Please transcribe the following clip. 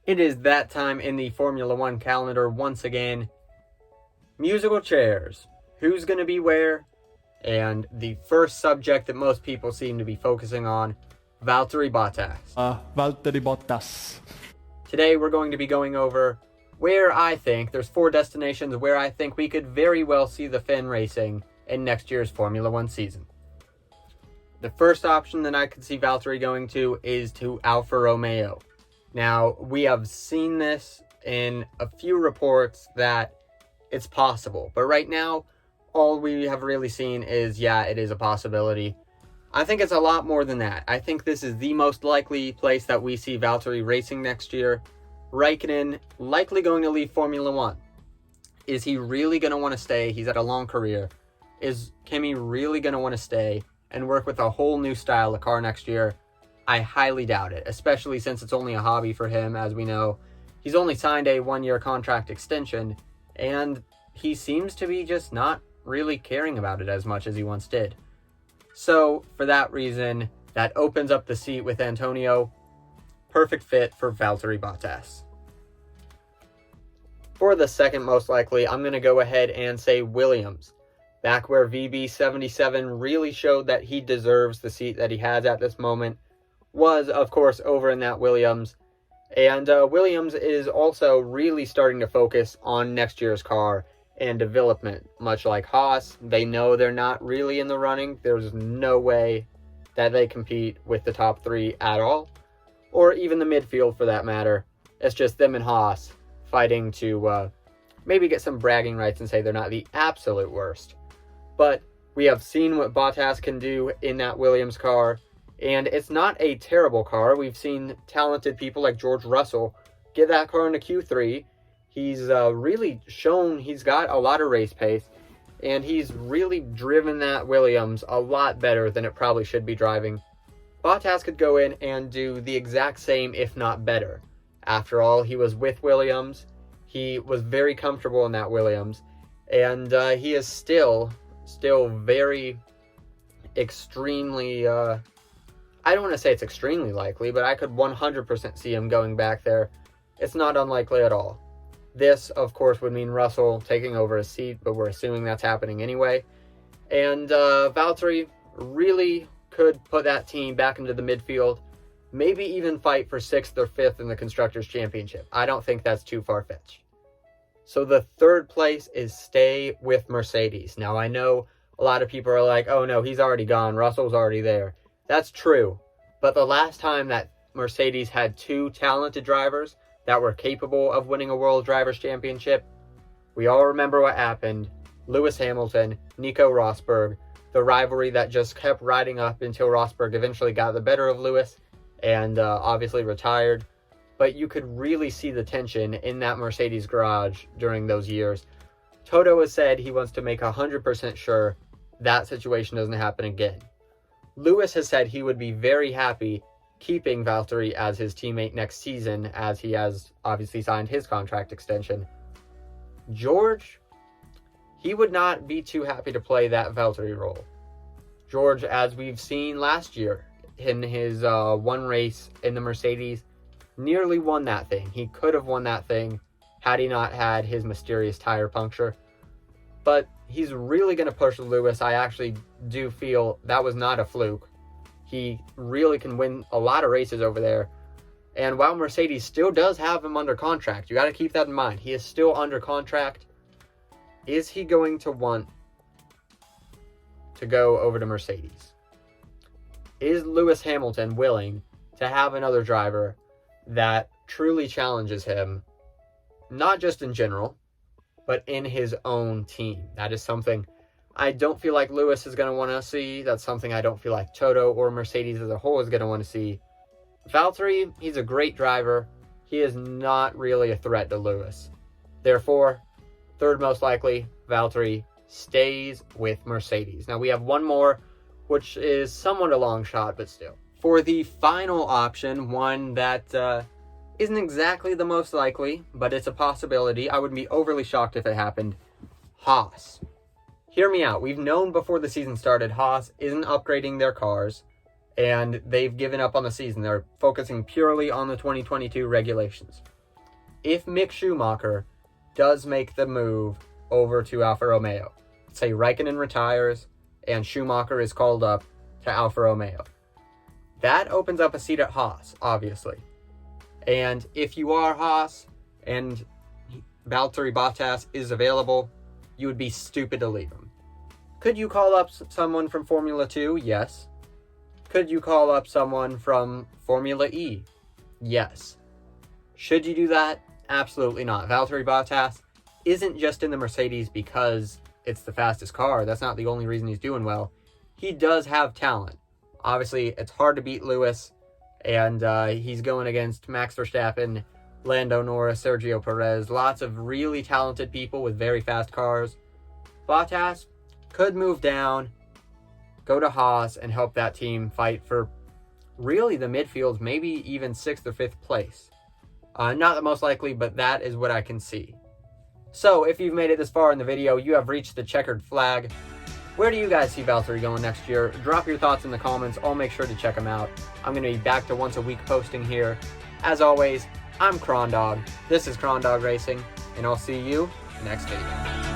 It is that time in the Formula One calendar once again. Musical chairs. Who's going to be where? And the first subject that most people seem to be focusing on, Valtteri Bottas. Valtteri Bottas. Today we're going to be going over where I think, there's 4 destinations where I think we could very well see the Finn racing in next year's Formula One season. The first option that I could see Valtteri going to is to Alfa Romeo. Now, we have seen this in a few reports that it's possible. But right now, all we have really seen is, yeah, it is a possibility. I think it's a lot more than that. I think this is the most likely place that we see Valtteri racing next year. Raikkonen likely going to leave Formula One. Is he really going to want to stay? He's had a long career. Is Kimi really going to want to stay and work with a whole new style of car next year? I highly doubt it, especially since it's only a hobby for him. As we know, he's only signed a 1-year contract extension, and he seems to be just not really caring about it as much as he once did. So, for that reason, that opens up the seat with Antonio. Perfect fit for Valtteri Bottas. For the second most likely, I'm going to go ahead and say Williams. Back where VB77 really showed that he deserves the seat that he has at this moment was, of course, over in that Williams. And Williams is also really starting to focus on next year's car and development. Much like Haas, they know they're not really in the running. There's no way that they compete with the top 3 at all, or even the midfield for that matter. It's just them and Haas fighting to maybe get some bragging rights and say they're not the absolute worst. But we have seen what Bottas can do in that Williams car, and it's not a terrible car. We've seen talented people like George Russell get that car into Q3. He's really shown he's got a lot of race pace, and he's really driven that Williams a lot better than it probably should be driving. Bottas could go in and do the exact same, if not better. After all, he was with Williams. He was very comfortable in that Williams, and he is still very extremely, I don't want to say it's extremely likely, but I could 100% see him going back there. It's not unlikely at all. This, of course, would mean Russell taking over his seat, but we're assuming that's happening anyway. And Valtteri really could put that team back into the midfield, maybe even fight for 6th or 5th in the Constructors' Championship. I don't think that's too far-fetched. So the third place is stay with Mercedes. Now, I know a lot of people are like, oh no, he's already gone. Russell's already there. That's true. But the last time that Mercedes had 2 talented drivers that were capable of winning a World Drivers' Championship, we all remember what happened. Lewis Hamilton, Nico Rosberg, the rivalry that just kept riding up until Rosberg eventually got the better of Lewis and obviously retired. But you could really see the tension in that Mercedes garage during those years. Toto has said he wants to make 100% sure that situation doesn't happen again. Lewis has said he would be very happy keeping Valtteri as his teammate next season, as he has obviously signed his contract extension. George, he would not be too happy to play that Valtteri role. George, as we've seen last year in his one race in the Mercedes, nearly won that thing. He could have won that thing had he not had his mysterious tire puncture. But he's really going to push Lewis. I actually do feel that was not a fluke. He really can win a lot of races over there. And while Mercedes still does have him under contract, you got to keep that in mind. He is still under contract. Is he going to want to go over to Mercedes? Is Lewis Hamilton willing to have another driver that truly challenges him, not just in general, but in his own team? That is something I don't feel like Lewis is going to want to see. That's something I don't feel like Toto or Mercedes as a whole is going to want to see. Valtteri, he's a great driver. He is not really a threat to Lewis. Therefore, third most likely, Valtteri stays with Mercedes. Now we have one more, which is somewhat a long shot, but still. For the final option, one that isn't exactly the most likely, but it's a possibility. I wouldn't be overly shocked if it happened. Haas. Hear me out. We've known before the season started, Haas isn't upgrading their cars, and they've given up on the season. They're focusing purely on the 2022 regulations. if Mick Schumacher does make the move over to Alfa Romeo, say Raikkonen retires and Schumacher is called up to Alfa Romeo, that opens up a seat at Haas, obviously. And if you are Haas and Valtteri Bottas is available, you would be stupid to leave him. Could you call up someone from Formula 2? Yes. Could you call up someone from Formula E? Yes. Should you do that? Absolutely not. Valtteri Bottas isn't just in the Mercedes because it's the fastest car. That's not the only reason he's doing well. He does have talent. Obviously, it's hard to beat Lewis, and he's going against Max Verstappen, Lando Norris, Sergio Perez, lots of really talented people with very fast cars. Bottas could move down, go to Haas, and help that team fight for really the midfield, maybe even 6th or 5th place. Not the most likely, but that is what I can see. So, if you've made it this far in the video, you have reached the checkered flag. Where do you guys see Valtteri going next year? Drop your thoughts in the comments. I'll make sure to check them out. I'm going to be back to once a week posting here. As always, I'm Krondawg. This is Krondawg Racing, and I'll see you next video.